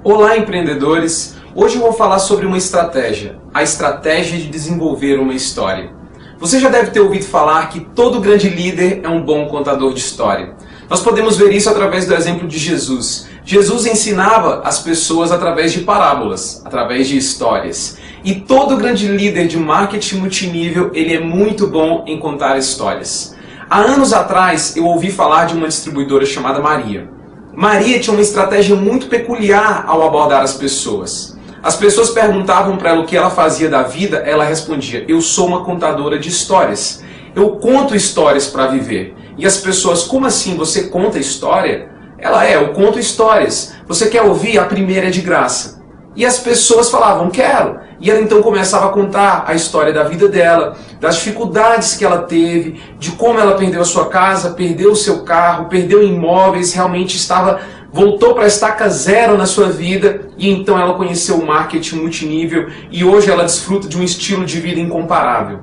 Olá, empreendedores! Hoje eu vou falar sobre uma estratégia, a estratégia de desenvolver uma história. Você já deve ter ouvido falar que todo grande líder é um bom contador de história. Nós podemos ver isso através do exemplo de Jesus. Jesus ensinava as pessoas através de parábolas, através de histórias. E todo grande líder de marketing multinível, ele é muito bom em contar histórias. Há anos atrás, eu ouvi falar de uma distribuidora chamada Maria. Maria tinha uma estratégia muito peculiar ao abordar as pessoas. As pessoas perguntavam para ela o que ela fazia da vida, ela respondia: eu sou uma contadora de histórias. Eu conto histórias para viver. E as pessoas: como assim você conta história? Ela: eu conto histórias. Você quer ouvir? A primeira é de graça. E as pessoas falavam: quero. E ela então começava a contar a história da vida dela, das dificuldades que ela teve, de como ela perdeu a sua casa, perdeu o seu carro, perdeu imóveis, realmente voltou para a estaca zero na sua vida, e então ela conheceu o marketing multinível e hoje ela desfruta de um estilo de vida incomparável.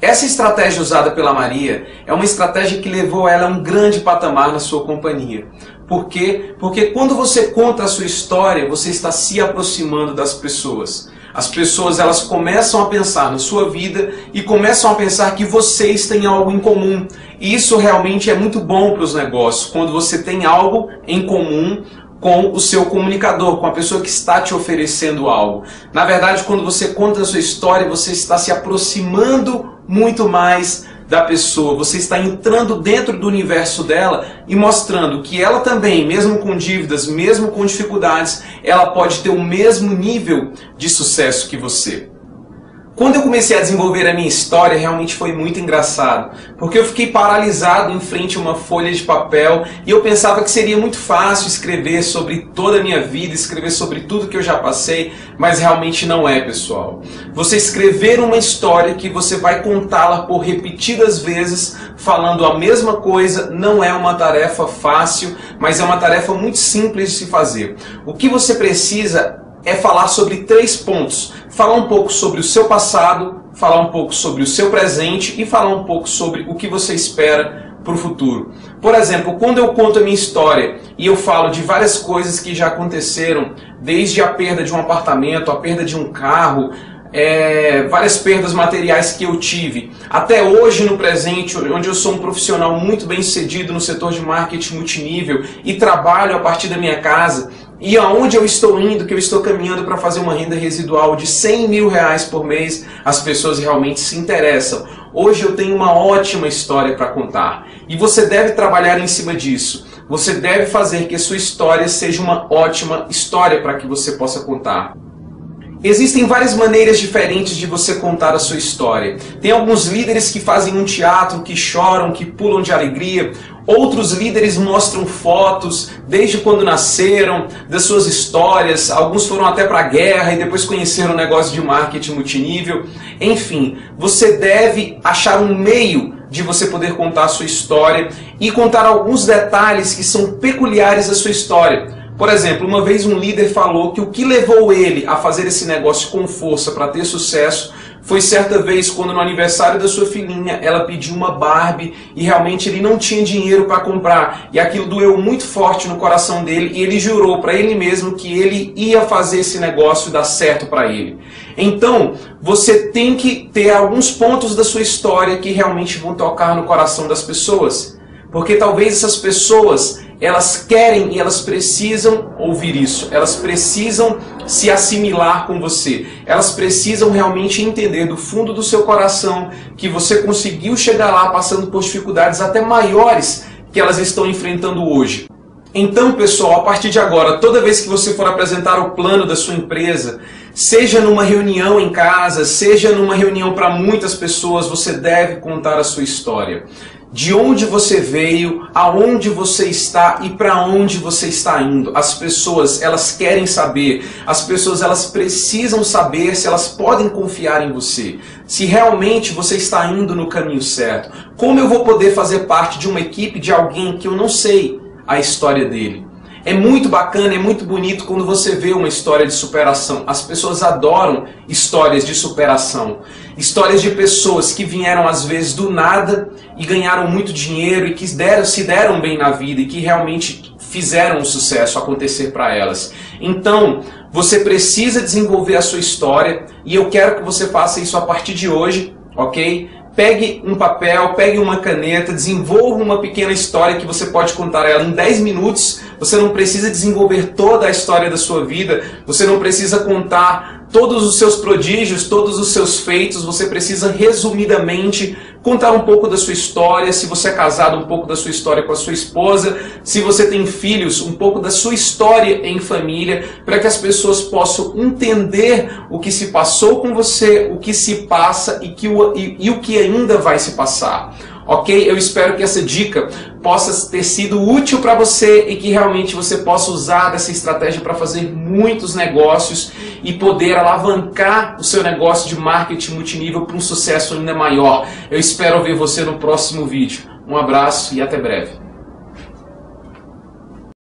Essa estratégia usada pela Maria é uma estratégia que levou ela a um grande patamar na sua companhia. Por quê? Porque quando você conta a sua história, você está se aproximando das pessoas. As pessoas, elas começam a pensar na sua vida e começam a pensar que vocês têm algo em comum. E isso realmente é muito bom para os negócios, quando você tem algo em comum com o seu comunicador, com a pessoa que está te oferecendo algo. Na verdade, quando você conta a sua história, você está se aproximando muito mais da pessoa, você está entrando dentro do universo dela e mostrando que ela também, mesmo com dívidas, mesmo com dificuldades, ela pode ter o mesmo nível de sucesso que você. Quando eu comecei a desenvolver a minha história, realmente foi muito engraçado, porque eu fiquei paralisado em frente a uma folha de papel e eu pensava que seria muito fácil escrever sobre toda a minha vida, escrever sobre tudo que eu já passei, mas realmente não é, pessoal. Você escrever uma história que você vai contá-la por repetidas vezes, falando a mesma coisa, não é uma tarefa fácil, mas é uma tarefa muito simples de se fazer. O que você precisa é falar sobre 3 pontos. Falar um pouco sobre o seu passado, falar um pouco sobre o seu presente e falar um pouco sobre o que você espera para o futuro. Por exemplo, quando eu conto a minha história e eu falo de várias coisas que já aconteceram, desde a perda de um apartamento, a perda de um carro, várias perdas materiais que eu tive, até hoje no presente, onde eu sou um profissional muito bem sucedido no setor de marketing multinível e trabalho a partir da minha casa, e aonde eu estou indo, que eu estou caminhando para fazer uma renda residual de 100 mil reais por mês, as pessoas realmente se interessam. Hoje eu tenho uma ótima história para contar e você deve trabalhar em cima disso. Você deve fazer que a sua história seja uma ótima história para que você possa contar. Existem várias maneiras diferentes de você contar a sua história. Tem alguns líderes que fazem um teatro, que choram, que pulam de alegria. Outros líderes mostram fotos desde quando nasceram, das suas histórias. Alguns foram até para a guerra e depois conheceram o negócio de marketing multinível. Enfim, você deve achar um meio de você poder contar a sua história e contar alguns detalhes que são peculiares à sua história. Por exemplo, uma vez um líder falou que o que levou ele a fazer esse negócio com força para ter sucesso foi certa vez quando no aniversário da sua filhinha ela pediu uma Barbie e realmente ele não tinha dinheiro para comprar. E aquilo doeu muito forte no coração dele e ele jurou para ele mesmo que ele ia fazer esse negócio dar certo para ele. Então, você tem que ter alguns pontos da sua história que realmente vão tocar no coração das pessoas. Porque talvez essas pessoas, elas querem e elas precisam ouvir isso. Elas precisam se assimilar com você. Elas precisam realmente entender do fundo do seu coração que você conseguiu chegar lá passando por dificuldades até maiores que elas estão enfrentando hoje. Então, pessoal, a partir de agora, toda vez que você for apresentar o plano da sua empresa, seja numa reunião em casa, seja numa reunião para muitas pessoas, você deve contar a sua história. De onde você veio, aonde você está e para onde você está indo. As pessoas, elas querem saber. As pessoas, elas precisam saber se elas podem confiar em você. Se realmente você está indo no caminho certo. Como eu vou poder fazer parte de uma equipe de alguém que eu não sei a história dele? É muito bacana, é muito bonito quando você vê uma história de superação. As pessoas adoram histórias de superação. Histórias de pessoas que vieram às vezes do nada e ganharam muito dinheiro e que se deram bem na vida e que realmente fizeram o sucesso acontecer para elas. Então, você precisa desenvolver a sua história e eu quero que você faça isso a partir de hoje, ok? Pegue um papel, pegue uma caneta, desenvolva uma pequena história que você pode contar ela em 10 minutos. Você não precisa desenvolver toda a história da sua vida, você não precisa contar todos os seus prodígios, todos os seus feitos, você precisa resumidamente contar um pouco da sua história, se você é casado, um pouco da sua história com a sua esposa, se você tem filhos, um pouco da sua história em família, para que as pessoas possam entender o que se passou com você, o que se passa e o que ainda vai se passar. Ok? Eu espero que essa dica possa ter sido útil para você e que realmente você possa usar dessa estratégia para fazer muitos negócios e poder alavancar o seu negócio de marketing multinível para um sucesso ainda maior. Eu espero ver você no próximo vídeo. Um abraço e até breve.